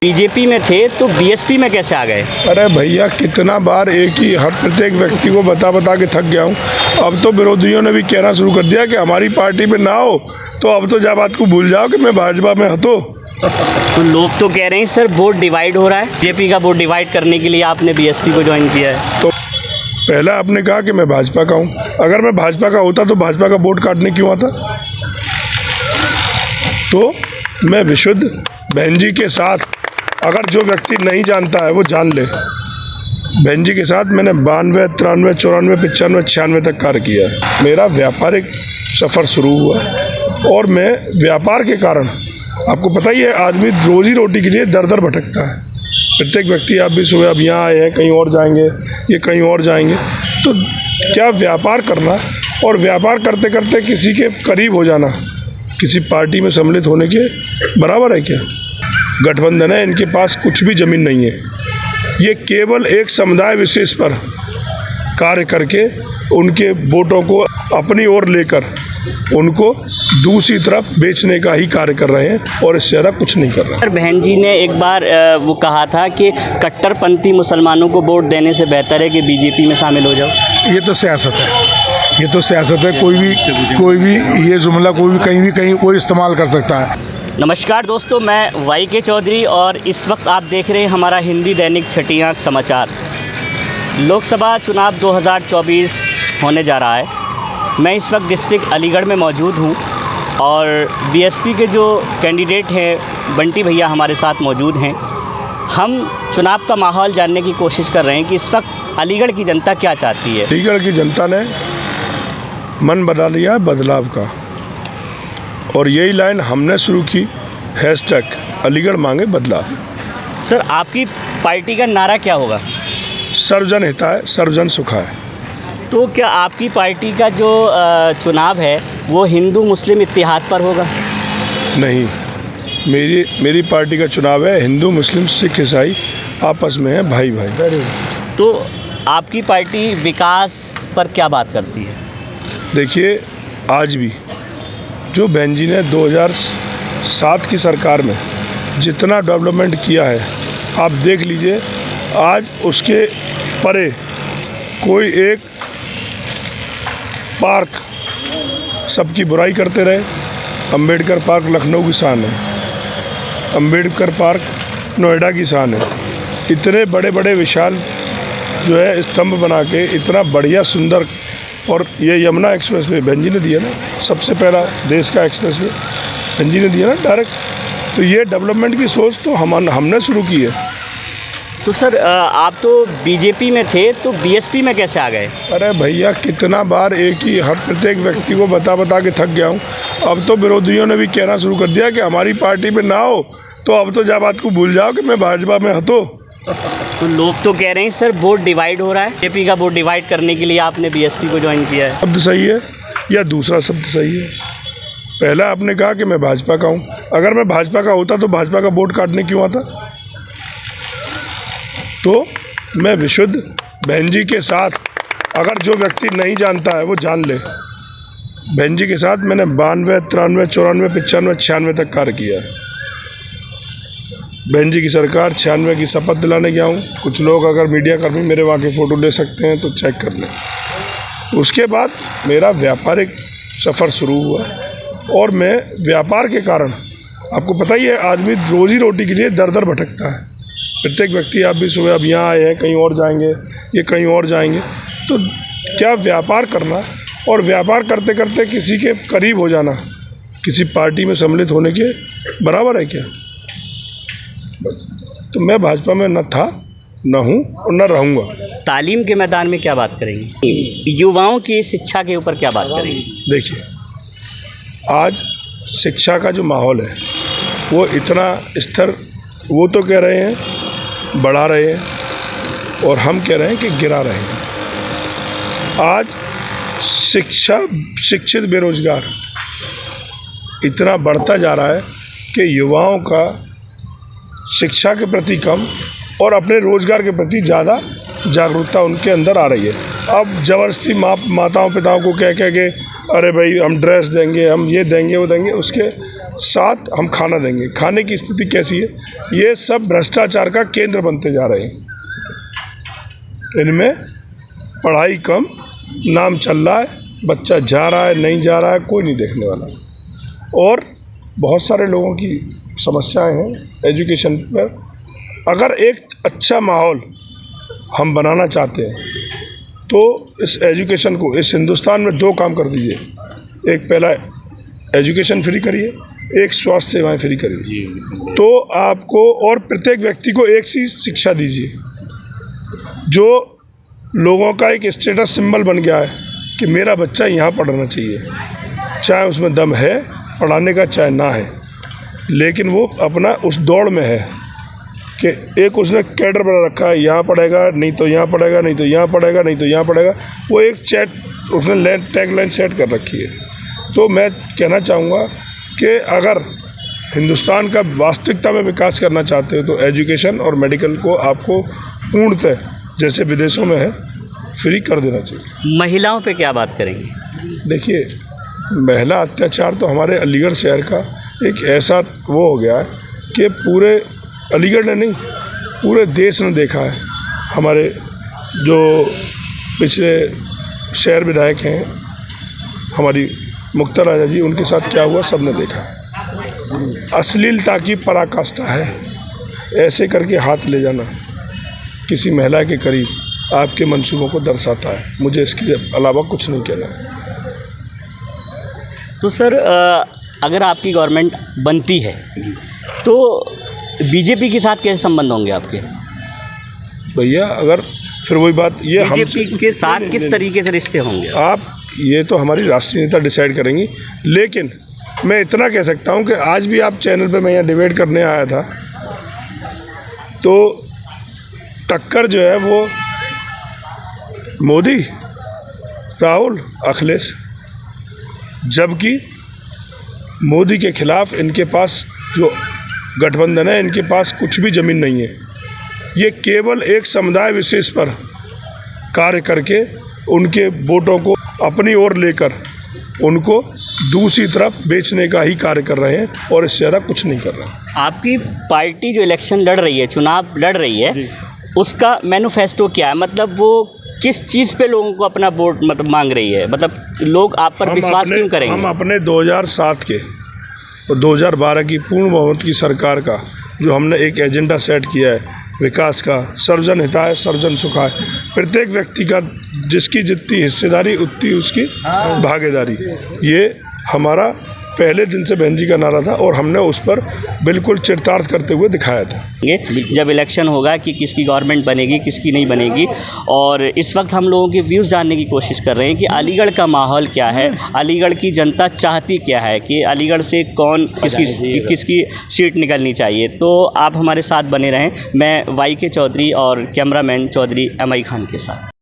BJP में थे तो बीएसपी में कैसे आ गए? अरे भैया, कितना बार एक ही हर प्रत्येक व्यक्ति को बता बता के थक गया हूँ। अब तो विरोधियों ने भी कहना शुरू कर दिया कि हमारी पार्टी में ना हो तो अब तो जब बात को भूल जाओ कि मैं भाजपा में हूँ। तो लोग तो कह रहे हैं सर वोट डिवाइड हो रहा है, बीजेपी का वोट डिवाइड करने के लिए आपने बीएसपी को ज्वाइन किया है। तो पहले आपने कहा कि मैं भाजपा का हूँ, अगर मैं भाजपा का होता तो भाजपा का वोट काटने क्यों आता? तो मैं विशुद्ध बहन जी के साथ, अगर जो व्यक्ति नहीं जानता है वो जान ले, बहन जी के साथ मैंने 92, 93, 94, 95, 96 तक कार्य किया है। मेरा व्यापारिक सफ़र शुरू हुआ और मैं व्यापार के कारण, आपको पता ही है, आदमी रोजी रोटी के लिए दर दर भटकता है। प्रत्येक व्यक्ति, आप भी सुबह अब यहाँ आए हैं, कहीं और जाएंगे, ये कहीं और जाएंगे, तो क्या व्यापार करना और व्यापार करते करते किसी के करीब हो जाना किसी पार्टी में सम्मिलित होने के बराबर है क्या? गठबंधन है, इनके पास कुछ भी ज़मीन नहीं है। ये केवल एक समुदाय विशेष पर कार्य करके उनके वोटों को अपनी ओर लेकर उनको दूसरी तरफ बेचने का ही कार्य कर रहे हैं और इससे ज़्यादा कुछ नहीं कर रहे हैं। बहन जी ने एक बार वो कहा था कि कट्टरपंथी मुसलमानों को वोट देने से बेहतर है कि बीजेपी में शामिल हो जाओ। ये तो सियासत है, ये तो सियासत है। कोई भी ये जुमला कोई भी कहीं कोई इस्तेमाल कर सकता है। नमस्कार दोस्तों, मैं वाई के चौधरी और इस वक्त आप देख रहे हैं हमारा हिंदी दैनिक छठी आंख समाचार। लोकसभा चुनाव 2024 होने जा रहा है। मैं इस वक्त डिस्ट्रिक्ट अलीगढ़ में मौजूद हूँ और बीएसपी के जो कैंडिडेट हैं बंटी भैया हमारे साथ मौजूद हैं। हम चुनाव का माहौल जानने की कोशिश कर रहे हैं कि इस वक्त अलीगढ़ की जनता क्या चाहती है। अलीगढ़ की जनता ने मन बदल लिया है बदलाव का, और यही लाइन हमने शुरू की, हैशटैग अलीगढ़ मांगे बदलाव। सर, आपकी पार्टी का नारा क्या होगा? सर्वजन हिताय सर्वजन सुखाय। तो क्या आपकी पार्टी का जो चुनाव है वो हिंदू मुस्लिम इत्तेहाद पर होगा? नहीं, मेरी पार्टी का चुनाव है हिंदू मुस्लिम सिख ईसाई आपस में है भाई भाई। तो आपकी पार्टी विकास पर क्या बात करती है? देखिए, आज भी जो बहन जी ने 2007 की सरकार में जितना डेवलपमेंट किया है, आप देख लीजिए, आज उसके परे कोई एक पार्क सबकी बुराई करते रहे। अंबेडकर पार्क लखनऊ की शान है, अंबेडकर पार्क नोएडा की शान है। इतने बड़े बड़े विशाल जो है स्तंभ बना के, इतना बढ़िया सुंदर, और ये यमुना एक्सप्रेस वे बहन जी ने दिया ना, सबसे पहला देश का एक्सप्रेस वे बहन जी ने दिया ना डायरेक्ट। तो ये डेवलपमेंट की सोच तो हमने शुरू की है। तो सर, आप तो बीजेपी में थे तो बीएसपी में कैसे आ गए? अरे भैया, कितना बार एक ही हर प्रत्येक व्यक्ति को बता बता के थक गया हूँ। अब तो विरोधियों ने भी कहना शुरू कर दिया कि हमारी पार्टी में ना हो तो अब तो जब बात को भूल जाओ कि मैं भाजपा में हूँ। तो लोग तो कह रहे हैं सर वोट डिवाइड हो रहा है, बीजेपी का वोट डिवाइड करने के लिए आपने बीएसपी को ज्वाइन किया है। शब्द सही है या दूसरा शब्द सही है? पहला आपने कहा कि मैं भाजपा का हूँ, अगर मैं भाजपा का होता तो भाजपा का वोट काटने क्यों आता? तो मैं विशुद्ध बहन जी के साथ, अगर जो व्यक्ति नहीं जानता है वो जान ले, बहन जी के साथ मैंने 92, 93, 94, 95, 96 तक कार्य किया है। बहन जी की सरकार 96 की शपथ दिलाने गया हूँ। कुछ लोग, अगर मीडिया कर्मी मेरे वहाँ के फ़ोटो ले सकते हैं तो चेक कर लें। उसके बाद मेरा व्यापारिक सफ़र शुरू हुआ और मैं व्यापार के कारण, आपको पता ही है, आदमी रोजी रोटी के लिए दर दर भटकता है। प्रत्येक व्यक्ति, आप भी सुबह अब यहाँ आए हैं, कहीं और जाएंगे, ये कहीं और जाएंगे, तो क्या व्यापार करना और व्यापार करते करते किसी के करीब हो जाना किसी पार्टी में सम्मिलित होने के बराबर है क्या? बस, तो मैं भाजपा में न था, न हूँ और न रहूँगा। तालीम के मैदान में क्या बात करेंगे? युवाओं की शिक्षा के ऊपर क्या बात करेंगे? देखिए, आज शिक्षा का जो माहौल है वो इतना स्तर, वो तो कह रहे हैं बढ़ा रहे हैं और हम कह रहे हैं कि गिरा रहे हैं। आज शिक्षित बेरोजगार इतना बढ़ता जा रहा है कि युवाओं का शिक्षा के प्रति कम और अपने रोज़गार के प्रति ज़्यादा जागरूकता उनके अंदर आ रही है। अब ज़बरदस्ती माताओं पिताओं को कह के अरे भाई हम ड्रेस देंगे, हम ये देंगे वो देंगे, उसके साथ हम खाना देंगे। खाने की स्थिति कैसी है? ये सब भ्रष्टाचार का केंद्र बनते जा रहे हैं। इनमें पढ़ाई कम, नाम चल रहा है, बच्चा जा रहा है नहीं जा रहा है कोई नहीं देखने वाला। और बहुत सारे लोगों की समस्याएं हैं एजुकेशन पर। अगर एक अच्छा माहौल हम बनाना चाहते हैं तो इस एजुकेशन को, इस हिंदुस्तान में 2 काम कर दीजिए। एक, पहला एजुकेशन फ्री करिए, एक स्वास्थ्य सेवाएं फ्री करिए। तो आपको, और प्रत्येक व्यक्ति को एक सी शिक्षा दीजिए जो लोगों का एक स्टेटस सिंबल बन गया है कि मेरा बच्चा यहाँ पढ़ना चाहिए, चाहे उसमें दम है पढ़ाने का चाहे ना है, लेकिन वो अपना उस दौड़ में है कि एक उसने कैडर बना रखा है, यहाँ पढ़ेगा नहीं तो यहाँ पढ़ेगा, नहीं तो यहाँ पढ़ेगा, नहीं तो यहाँ पढ़ेगा। वो एक उसने टैगलाइन सेट कर रखी है। तो मैं कहना चाहूँगा कि अगर हिंदुस्तान का वास्तविकता में विकास करना चाहते हो तो एजुकेशन और मेडिकल को आपको पूर्णतः, जैसे विदेशों में है, फ्री कर देना चाहिए। महिलाओं पे क्या बात करेंगे? देखिए, महिला अत्याचार तो हमारे अलीगढ़ शहर का एक ऐसा वो हो गया है कि पूरे अलीगढ़ ने नहीं, पूरे देश ने देखा है। हमारे जो पिछले शहर विधायक हैं, हमारी मुक्ता राजा जी, उनके साथ क्या हुआ सबने देखा। अश्लीलता की पराकाष्ठा है। ऐसे करके हाथ ले जाना किसी महिला के करीब आपके मंसूबों को दर्शाता है। मुझे इसके अलावा कुछ नहीं कहना है। तो सर, अगर आपकी गवर्नमेंट बनती है तो बीजेपी के साथ कैसे संबंध होंगे आपके? भैया, अगर फिर वही बात, ये बीजेपी के साथ किस तरीके से रिश्ते होंगे? आप, ये तो हमारी राष्ट्रीय नेता डिसाइड करेंगी। लेकिन मैं इतना कह सकता हूँ कि आज भी आप चैनल पे, मैं यहाँ डिबेट करने आया था, तो टक्कर जो है वो मोदी, राहुल, अखिलेश। जबकि मोदी के खिलाफ इनके पास जो गठबंधन है, इनके पास कुछ भी ज़मीन नहीं है। ये केवल एक समुदाय विशेष पर कार्य करके उनके वोटों को अपनी ओर लेकर उनको दूसरी तरफ बेचने का ही कार्य कर रहे हैं और इससे ज़्यादा कुछ नहीं कर रहे हैं। आपकी पार्टी जो इलेक्शन लड़ रही है, चुनाव लड़ रही है, उसका मैनिफेस्टो क्या है? मतलब वो किस चीज़ पे लोगों को अपना वोट मतलब मांग रही है? मतलब लोग आप पर विश्वास क्यों करेंगे? हम अपने 2007 के और 2012 की पूर्ण बहुमत की सरकार का जो हमने एक एजेंडा सेट किया है विकास का, सर्वजन हिताय सर्वजन सुखाय, प्रत्येक व्यक्ति का जिसकी जितनी हिस्सेदारी उतनी उसकी भागीदारी, ये हमारा पहले दिन से बहन जी का नारा था और हमने उस पर बिल्कुल चरितार्थ करते हुए दिखाया था। ये जब इलेक्शन होगा कि किसकी गवर्नमेंट बनेगी, किसकी नहीं बनेगी, और इस वक्त हम लोगों के व्यूज़ जानने की कोशिश कर रहे हैं कि अलीगढ़ का माहौल क्या है, अलीगढ़ की जनता चाहती क्या है, कि अलीगढ़ से कौन किसकी सीट निकलनी चाहिए। तो आप हमारे साथ बने रहें। मैं YK चौधरी और कैमरामैन चौधरी MI खान के साथ।